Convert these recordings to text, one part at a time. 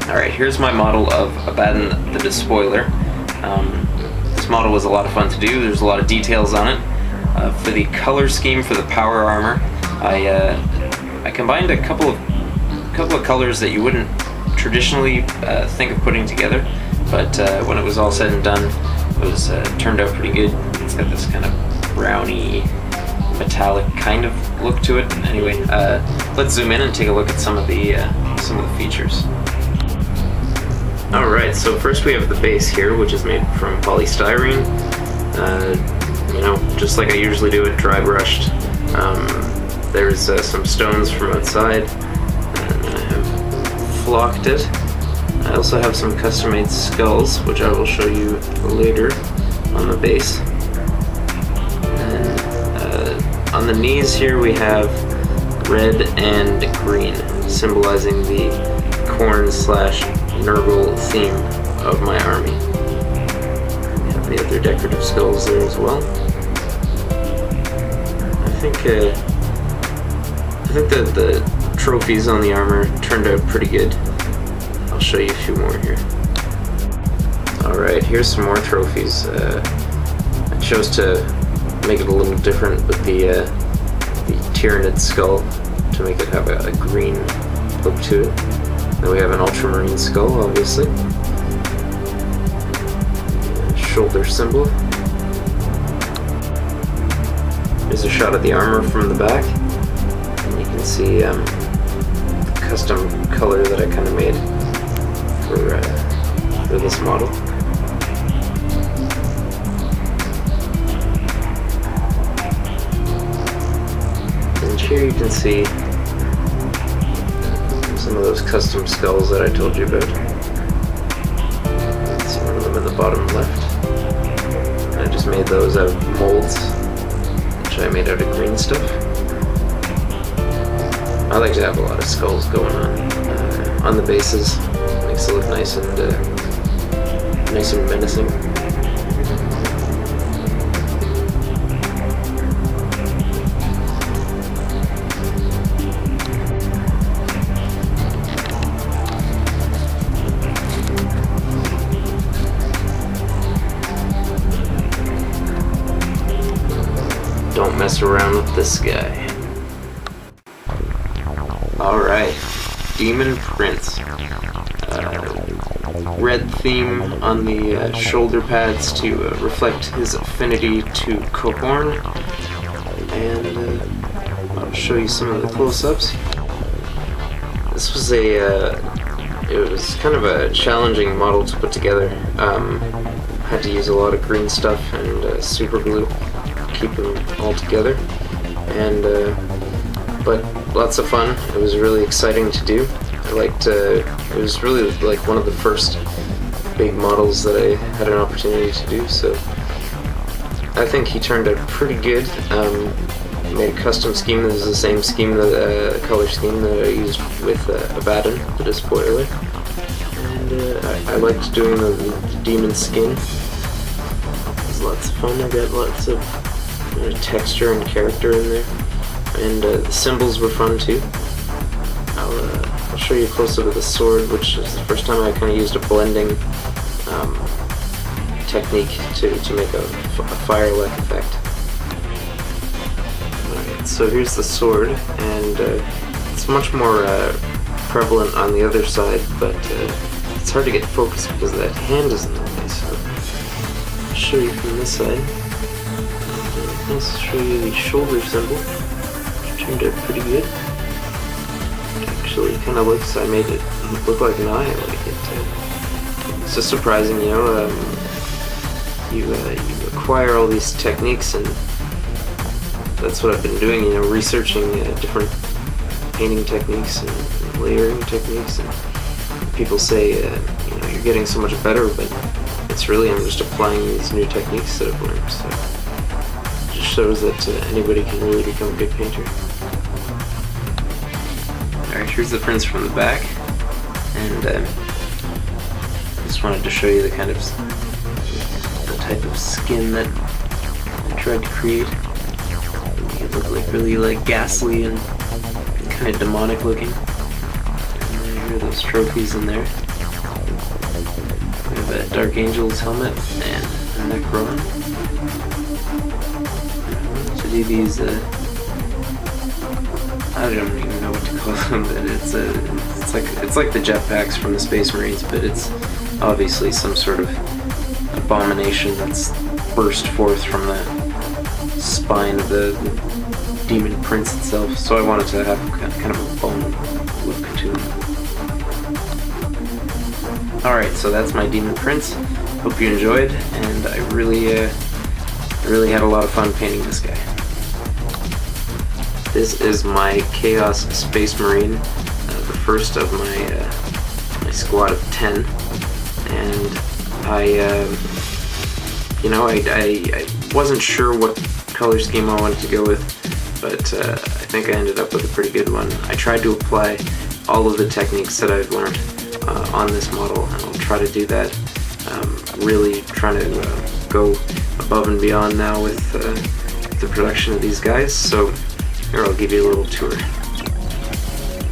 Alright, here's my model of Abbadon the Despoiler. This model was a lot of fun to do. There's a lot of details on it. For the color scheme for the power armor, I combined a couple of colors that you wouldn't traditionally think of putting together, but when it was all said and done, it was turned out pretty good. It's got this kind of browny, metallic kind of look to it. Anyway, let's zoom in and take a look at some of the features. Alright, so first we have the base here, which is made from polystyrene. Just like I usually do it, dry brushed. There's some stones from outside, and I have flocked it. I also have some custom-made skulls, which I will show you later on the base. And on the knees here we have red and green, symbolizing the Korn/Nurgle theme of my army. We have the other decorative skulls there as well. I think that the trophies on the armor turned out pretty good. I'll show you a few more here. Alright, here's some more trophies. I chose to make it a little different with the Tyrannid skull to make it have a green look to it. Then we have an ultramarine skull, obviously. Shoulder symbol. Here's a shot of the armor from the back. And you can see the custom color that I kind of made for this model. And here you can see some of those custom skulls that I told you about. See one of them in the bottom left. I just made those out of molds, which I made out of green stuff. I like to have a lot of skulls going on the bases. Makes it look nice and menacing. Don't mess around with this guy. Alright, Demon Prince. Red theme on the shoulder pads to reflect his affinity to Cohorn. And I'll show you some of the close-ups. This was it was kind of a challenging model to put together. Had to use a lot of green stuff and super glue. Keep them all together, and but lots of fun. It was really exciting to do. It was really like one of the first big models that I had an opportunity to do, so I think he turned out pretty good. Made a custom scheme that is the same scheme, color scheme that I used with Abbadon, the Despoiler, and I liked doing the demon skin. It was lots of fun. I got lots of texture and character in there, and the symbols were fun too. I'll show you a close-up of the sword, which is the first time I kind of used a blending technique to make a fire-like effect. Alright, so here's the sword, and it's much more prevalent on the other side, but it's hard to get focused because that hand is in the way, so I'll show you from this side. Let's show you the shoulder symbol, which turned out pretty good. It actually kind of looks, I made it look like an eye, it's just surprising, you know, you acquire all these techniques, and that's what I've been doing, you know, researching different painting techniques and layering techniques, and people say, you know, you're getting so much better, but it's really, I'm just applying these new techniques that I've learned, so. Shows that anybody can really become a good painter. Alright, here's the prints from the back, and I just wanted to show you the kind of the type of skin that tried to create. It looked like really like ghastly and kind of demonic looking. And there are those trophies in there. We have a Dark Angel's helmet and a Necron. To do these, I don't even know what to call them, but it's like the jetpacks from the Space Marines, but it's obviously some sort of abomination that's burst forth from the spine of the Demon Prince itself. So I wanted to have kind of a bone look to him. Alright, so that's my Demon Prince. Hope you enjoyed, and I really had a lot of fun painting this guy. This is my Chaos Space Marine, the first of my squad of 10, and I wasn't sure what color scheme I wanted to go with, but I think I ended up with a pretty good one. I tried to apply all of the techniques that I've learned on this model, and I'll try to do that. Really trying to go above and beyond now with the production of these guys, so here I'll give you a little tour.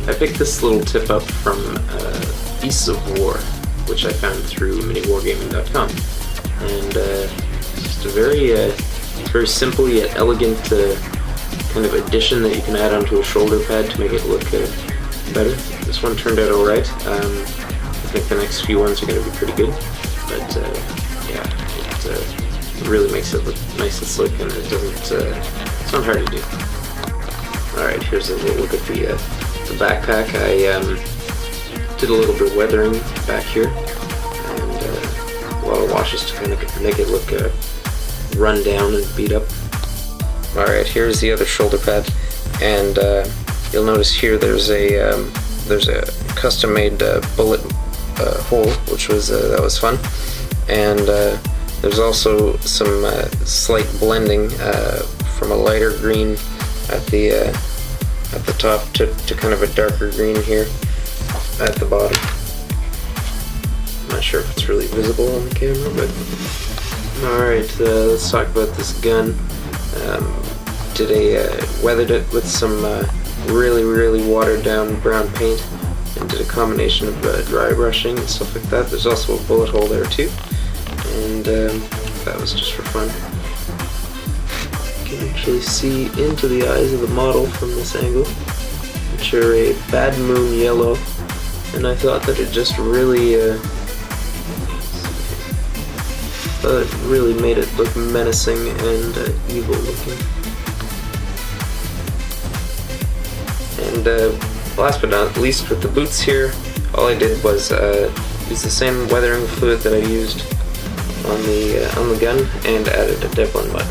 I picked this little tip up from Beasts of War, which I found through miniwargaming.com, and just a very simple yet elegant kind of addition that you can add onto a shoulder pad to make it look better. This one turned out alright. I think the next few ones are going to be pretty good, but yeah, it really makes it look nice and slick, and it doesn't. It's not hard to do. Alright, here's a little look at the backpack. I did a little bit of weathering back here, and a lot of washes to kind of make it look run down and beat up. Alright, here's the other shoulder pad, and you'll notice here there's a custom-made bullet hole, which was that was fun, and there's also some slight blending from a lighter green at the top to kind of a darker green here at the bottom. I'm not sure if it's really visible on the camera, but alright, let's talk about this gun. Weathered it with some really watered down brown paint, and did a combination of dry brushing and stuff like that. There's also a bullet hole there too, and that was just for fun. You can actually see into the eyes of the model from this angle, which are a Bad Moon yellow, and I thought that it just really made it look menacing and evil looking. And last but not least, with the boots here, all I did was use the same weathering fluid that I used on the gun, and added a Devlin mud.